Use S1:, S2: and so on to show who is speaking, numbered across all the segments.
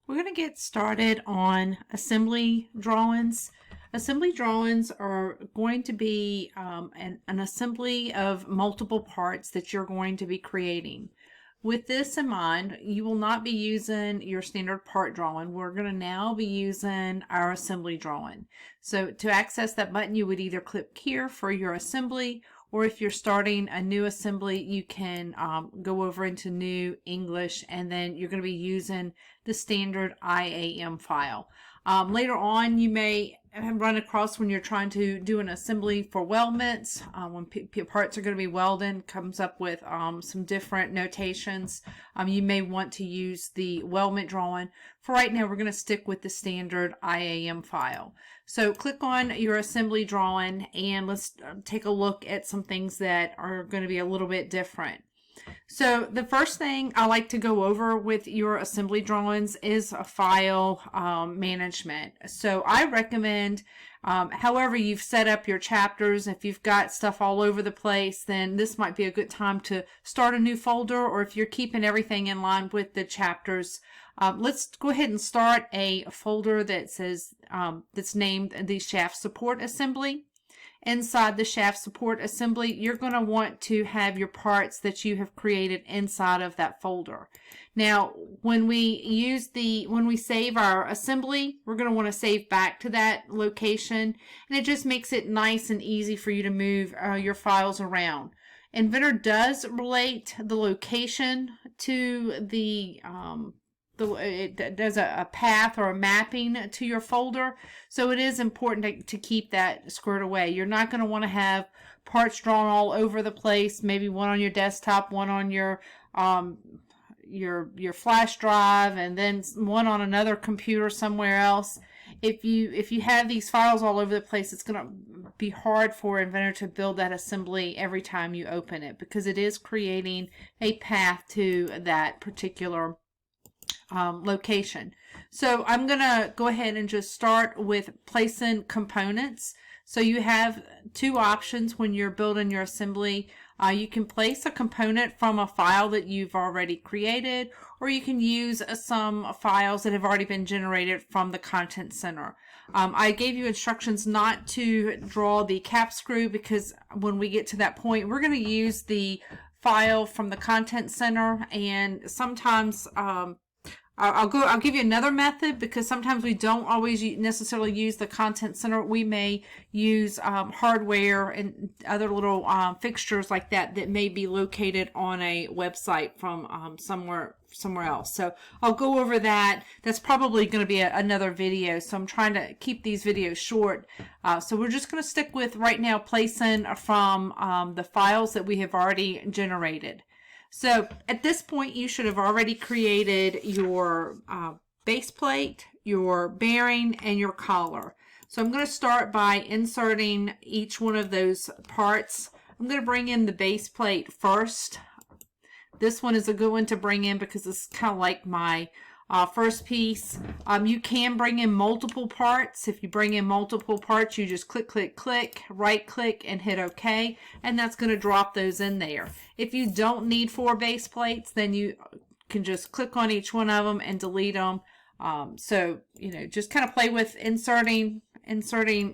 S1: We're going to get started on assembly drawings. Assembly drawings are going to be an assembly of multiple parts that you're going to be creating. With this in mind, you will not be using your standard part drawing. We're going to now be using our assembly drawing. So to access that button, you would either click here for your assembly, or if you're starting a new assembly, you can go over into New English, and then you're going to be using the standard IAM file. Later on, you may run across when you're trying to do an assembly for weldments, when parts are going to be welded, comes up with some different notations. You may want to use the weldment drawing. For right now, we're going to stick with the standard IAM file. So click on your assembly drawing and let's take a look at some things that are going to be a little bit different. So the first thing I like to go over with your assembly drawings is a file management. So I recommend, however you've set up your chapters, if you've got stuff all over the place, then this might be a good time to start a new folder, or if you're keeping everything in line with the chapters, let's go ahead and start a folder that says, that's named the Shaft Support Assembly. Inside the shaft support assembly, you're going to want to have your parts that you have created inside of that folder. Now, when we save our assembly, we're going to want to save back to that location, and it just makes it nice and easy for you to move your files around. Inventor does relate the location to it does a path or a mapping to your folder, so it is important to keep that squared away. You're not going to want to have parts drawn all over the place, maybe one on your desktop, one on your flash drive, and then one on another computer somewhere else. If you have these files all over the place, it's going to be hard for Inventor to build that assembly every time you open it, because it is creating a path to that particular location. So I'm going to go ahead and just start with placing components. So you have two options when you're building your assembly. You can place a component from a file that you've already created, or you can use some files that have already been generated from the Content Center. I gave you instructions not to draw the cap screw, because when we get to that point, we're going to use the file from the Content Center, and sometimes I'll give you another method, because sometimes we don't always necessarily use the Content Center. We may use hardware and other little fixtures like that may be located on a website from somewhere else. So I'll go over that. That's probably going to be another video, so I'm trying to keep these videos short. So we're just going to stick with right now placing from the files that we have already generated. So at this point, you should have already created your base plate, your bearing, and your collar. So I'm going to start by inserting each one of those parts. I'm going to bring in the base plate first. This one is a good one to bring in because it's kind of like my first piece. You can bring in multiple parts. If you bring in multiple parts, you just click, click, click, right click, and hit OK, and that's going to drop those in there. If you don't need 4 base plates, then you can just click on each one of them and delete them. So, just kind of play with inserting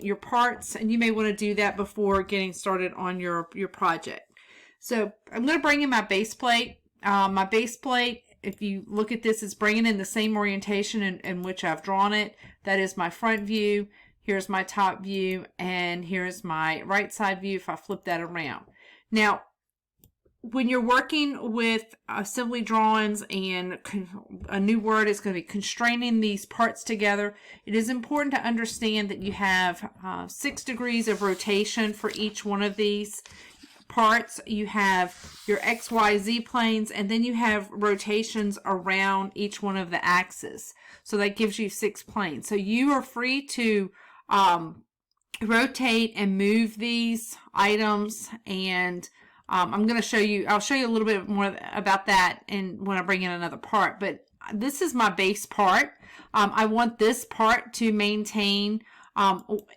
S1: your parts, and you may want to do that before getting started on your project. So I'm going to bring in my base plate. My base plate, if you look at this, is bringing in the same orientation in which I've drawn it. That is my front view. Here's my top view, and here's my right side view if I flip that around. Now, when you're working with assembly drawings, and a new word is going to be constraining these parts together, it is important to understand that you have 6 degrees of rotation for each one of these parts. You have your XYZ planes, and then you have rotations around each one of the axes. So that gives you 6 planes. So you are free to rotate and move these items, and I'm going to show you, I'll show you a little bit more about that when I bring in another part. But this is my base part. I want this part to maintain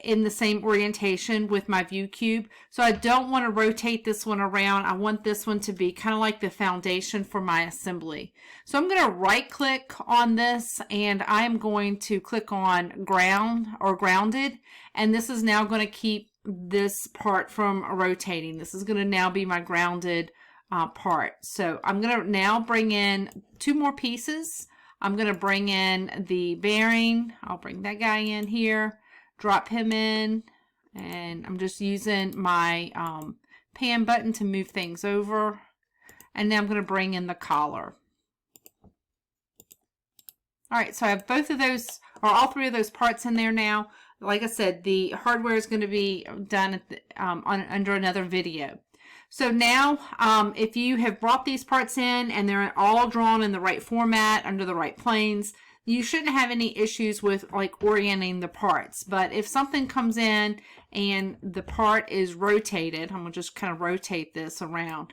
S1: in the same orientation with my view cube. So I don't want to rotate this one around. I want this one to be kind of like the foundation for my assembly. So I'm going to right click on this and I'm going to click on ground or grounded, and this is now going to keep this part from rotating. This is going to now be my grounded part. So I'm going to now bring in 2 more pieces. I'm going to bring in the bearing. I'll bring that guy in here, drop him in, and I'm just using my pan button to move things over. And now I'm going to bring in the collar. All right, so I have both of those, or all 3 of those parts in there now. Like I said, the hardware is going to be done at the, under another video. So now, if you have brought these parts in and they're all drawn in the right format, under the right planes, you shouldn't have any issues with like orienting the parts. But if something comes in and the part is rotated, I'm going to just kind of rotate this around.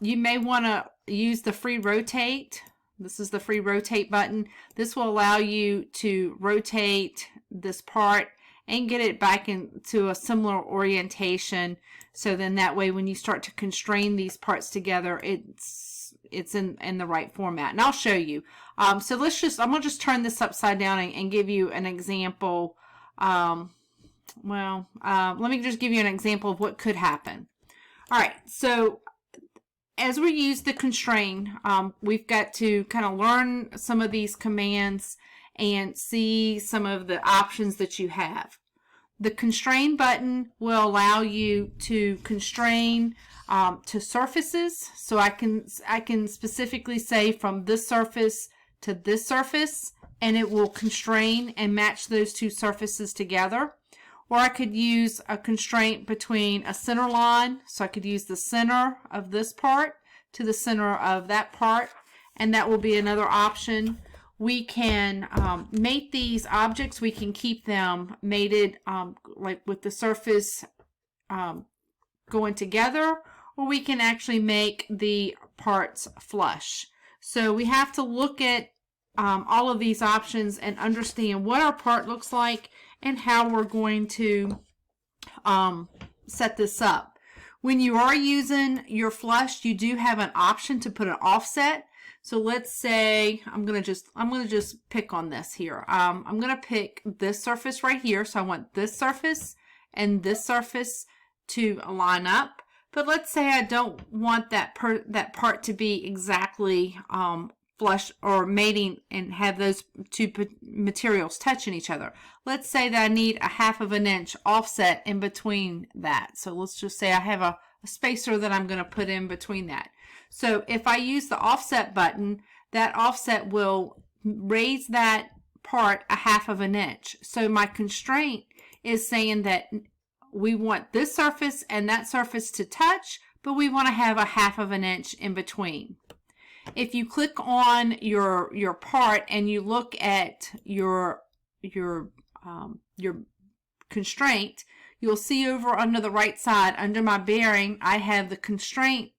S1: You may want to use the free rotate. This is the free rotate button. This will allow you to rotate this part and get it back into a similar orientation. So then that way when you start to constrain these parts together, it's in the right format. And I'll show you. So I'm going to just turn this upside down and give you an example. Let me just give you an example of what could happen. All right, so as we use the constraint, we've got to kind of learn some of these commands and see some of the options that you have. The constrain button will allow you to constrain to surfaces. So I can specifically say from this surface to this surface, and it will constrain and match those 2 surfaces together. Or I could use a constraint between a center line. So I could use the center of this part to the center of that part, and that will be another option. We can mate these objects. We can keep them mated like with the surface going together, or we can actually make the parts flush. So we have to look at all of these options and understand what our part looks like and how we're going to set this up. When you are using your flush, you do have an option to put an offset. So let's say I'm gonna just pick on this here. I'm gonna pick this surface right here. So I want this surface and this surface to line up. But let's say I don't want that part to be exactly flush or mating and have those 2 materials touching each other. Let's say that I need a 1/2 inch offset in between that. So let's just say I have a spacer that I'm going to put in between that. So if I use the offset button, that offset will raise that part a 1/2 inch. So my constraint is saying that we want this surface and that surface to touch, but we want to have a 1/2 inch in between. If you click on your part and you look at your constraint, you'll see over under the right side under my bearing, I have the constraint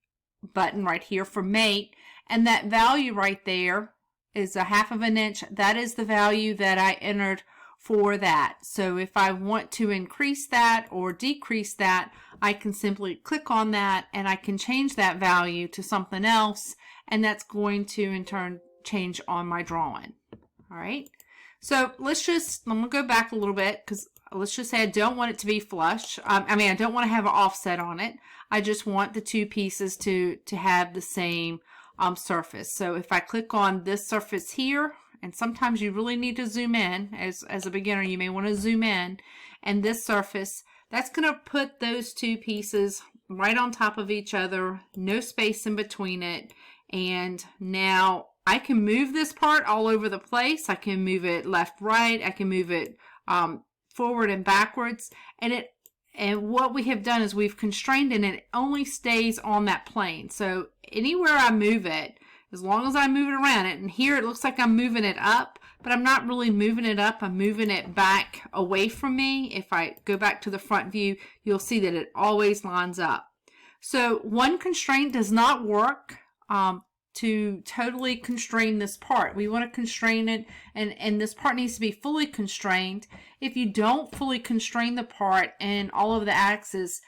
S1: button right here for mate, and that value right there is a 1/2 inch. That is the value that I entered for that. So if I want to increase that or decrease that, I can simply click on that and I can change that value to something else, and that's going to in turn change on my drawing. All right, so I'm gonna go back a little bit, because let's just say I don't want it to be flush. I don't want to have an offset on it. I just want the 2 pieces to have the same surface. So if I click on this surface here, and sometimes you really need to zoom in, as a beginner you may want to zoom in, and this surface, that's going to put those 2 pieces right on top of each other, no space in between it. And now I can move this part all over the place. I can move it left, right. I can move it forward and backwards. And what we have done is we've constrained it, and it only stays on that plane. So anywhere I move it, as long as I move it around it, and here it looks like I'm moving it up, but I'm not really moving it up. I'm moving it back away from me. If I go back to the front view, you'll see that it always lines up. So one constraint does not work to totally constrain this part. We want to constrain it, and this part needs to be fully constrained. If you don't fully constrain the part and all of the axes,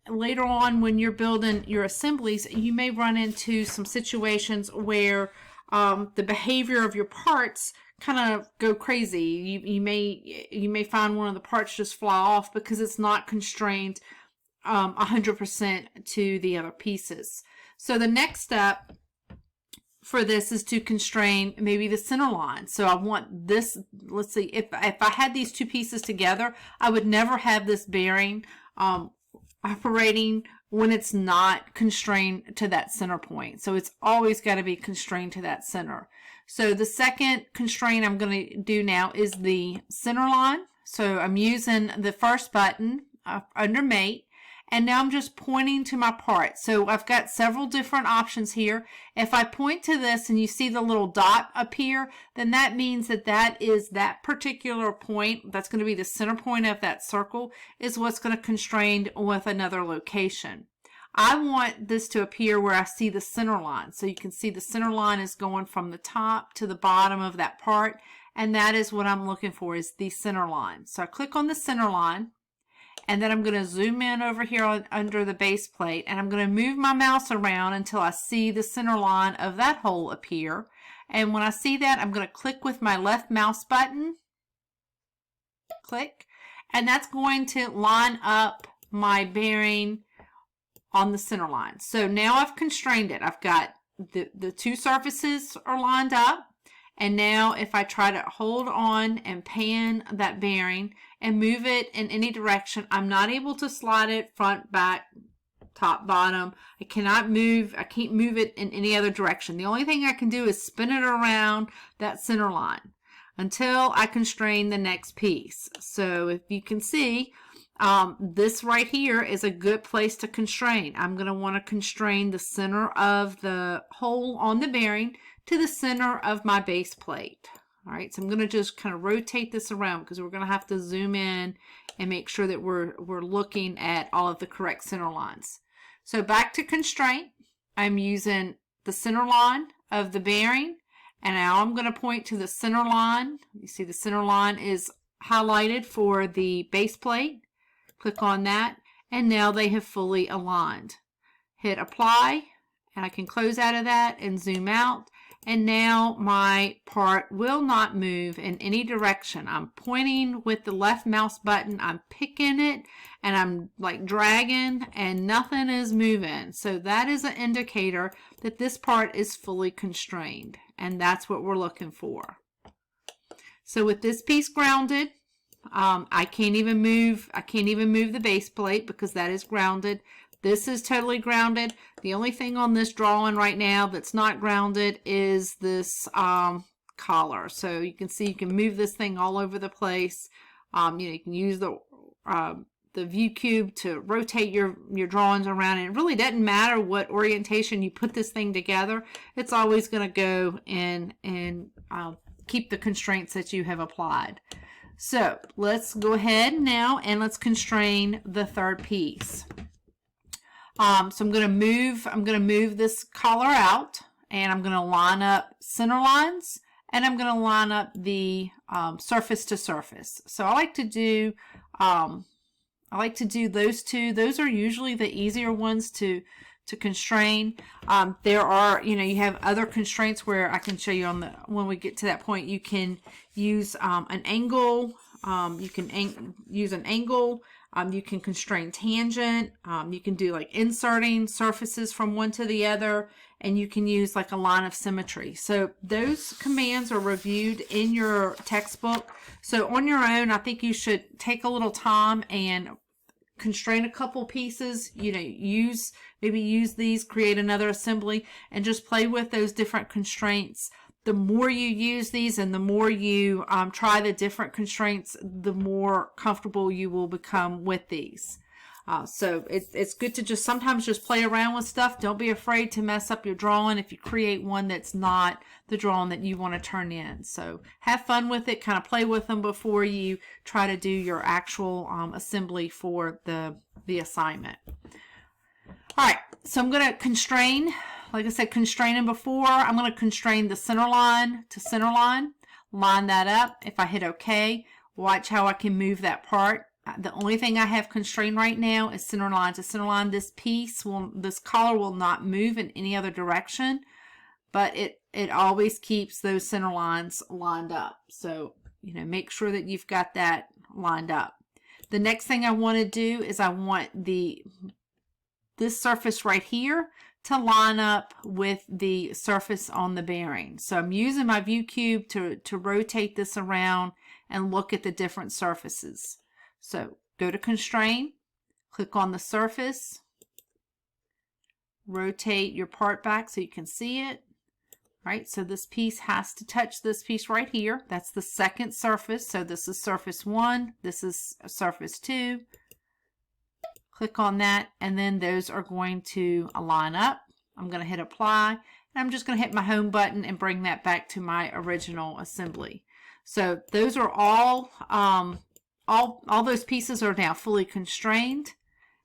S1: later on when you're building your assemblies, you may run into some situations where the behavior of your parts kind of go crazy. You may find one of the parts just fly off because it's not constrained 100% to the other pieces. So the next step for this is to constrain maybe the center line. So I want this, let's see, if I had these two pieces together, I would never have this bearing operating when it's not constrained to that center point. So it's always got to be constrained to that center. So the second constraint I'm going to do now is the center line. So I'm using the first button under mate, and now I'm just pointing to my part. So I've got several different options here. If I point to this and you see the little dot up here, then that means that that is that particular point. That's going to be the center point of that circle, is what's going to constrain with another location. I want this to appear where I see the center line. So you can see the center line is going from the top to the bottom of that part, and that is what I'm looking for, is the center line. So I click on the center line, and then I'm going to zoom in over here under the base plate, and I'm going to move my mouse around until I see the center line of that hole appear. And when I see that, I'm going to click with my left mouse button, click, and that's going to line up my bearing on the center line. So now I've constrained it. I've got the two surfaces are lined up. And now if I try to hold on and pan that bearing and move it in any direction, I'm not able to slide it front, back, top, bottom. I can't move it in any other direction. The only thing I can do is spin it around that center line until I constrain the next piece. So if you can see, this right here is a good place to constrain. I'm going to want to constrain the center of the hole on the bearing to the center of my base plate. All right, so I'm going to just kind of rotate this around because we're going to have to zoom in and make sure that we're looking at all of the correct center lines. So back to constraint, I'm using the center line of the bearing, and now I'm going to point to the center line. You see the center line is highlighted for the base plate. Click on that, and now they have fully aligned. Hit apply, and I can close out of that and zoom out. And now my part will not move in any direction. I'm pointing with the left mouse button, I'm picking it, and I'm like dragging, and nothing is moving. So that is an indicator that this part is fully constrained, and that's what we're looking for. So with this piece grounded, I can't even move the base plate because that is grounded. This is totally grounded. The only thing on this drawing right now that's not grounded is this collar. So you can see you can move this thing all over the place. You can use the view cube to rotate your drawings around. And it really doesn't matter what orientation you put this thing together. It's always going to go in and keep the constraints that you have applied. So let's go ahead now and let's constrain the third piece. So I'm going to move this collar out, and I'm going to line up center lines, and I'm going to line up the surface to surface. So I like to do those two. Those are usually the easier ones to constrain. There are, you have other constraints where I can show you when we get to that point. You can use an angle. You can use an angle. You can constrain tangent. You can do like inserting surfaces from one to the other, and you can use like a line of symmetry. So those commands are reviewed in your textbook. So on your own, I think you should take a little time and constrain a couple pieces, maybe use these, create another assembly, and just play with those different constraints. The more you use these and the more you try the different constraints, the more comfortable you will become with these. So it's good to sometimes just play around with stuff. Don't be afraid to mess up your drawing if you create one that's not the drawing that you want to turn in. So have fun with it, kind of play with them before you try to do your actual assembly for the assignment. All right, so I'm going to constrain like I said, constraining before. I'm going to constrain the center line to center line. Line that up. If I hit OK, watch how I can move that part. The only thing I have constrained right now is center line to center line. This this collar will not move in any other direction, but it always keeps those center lines lined up. So, you know, make sure that you've got that lined up. The next thing I want to do is I want this surface right here to line up with the surface on the bearing. So I'm using my view cube to rotate this around and look at the different surfaces. So go to Constraint, click on the surface, rotate your part back so you can see it. All right, so this piece has to touch this piece right here. That's the second surface. So this is surface 1, this is surface 2. Click on that, and then those are going to line up. I'm going to hit apply, and I'm just going to hit my home button and bring that back to my original assembly. So those are all those pieces are now fully constrained,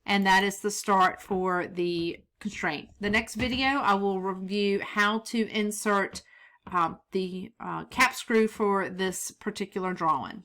S1: and that is the start for the constraint. The next video I will review how to insert the cap screw for this particular drawing.